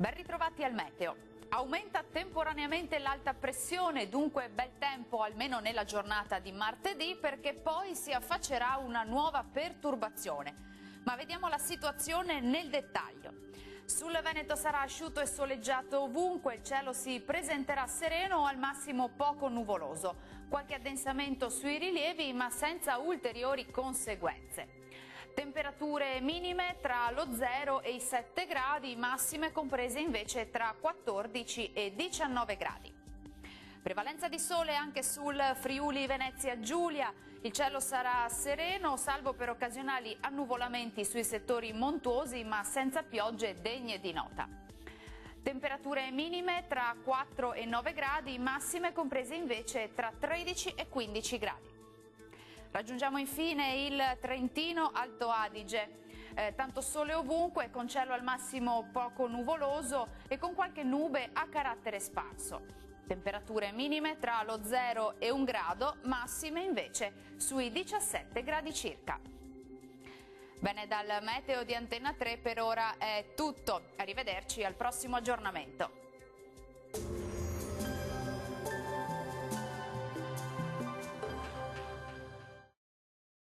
Ben ritrovati al meteo. Aumenta temporaneamente l'alta pressione, dunque bel tempo almeno nella giornata di martedì, perché poi si affaccerà una nuova perturbazione. Ma vediamo la situazione nel dettaglio. Sul Veneto sarà asciutto e soleggiato ovunque, il cielo si presenterà sereno o al massimo poco nuvoloso. Qualche addensamento sui rilievi ma senza ulteriori conseguenze. Temperature minime tra lo 0 e i 7 gradi, massime comprese invece tra 14 e 19 gradi. Prevalenza di sole anche sul Friuli Venezia Giulia, il cielo sarà sereno salvo per occasionali annuvolamenti sui settori montuosi ma senza piogge degne di nota. Temperature minime tra 4 e 9 gradi, massime comprese invece tra 13 e 15 gradi. Raggiungiamo infine il Trentino Alto Adige, tanto sole ovunque con cielo al massimo poco nuvoloso e con qualche nube a carattere sparso. Temperature minime tra lo 0 e 1 grado, massime invece sui 17 gradi circa. Bene, dal meteo di Antenna 3 per ora è tutto, arrivederci al prossimo aggiornamento.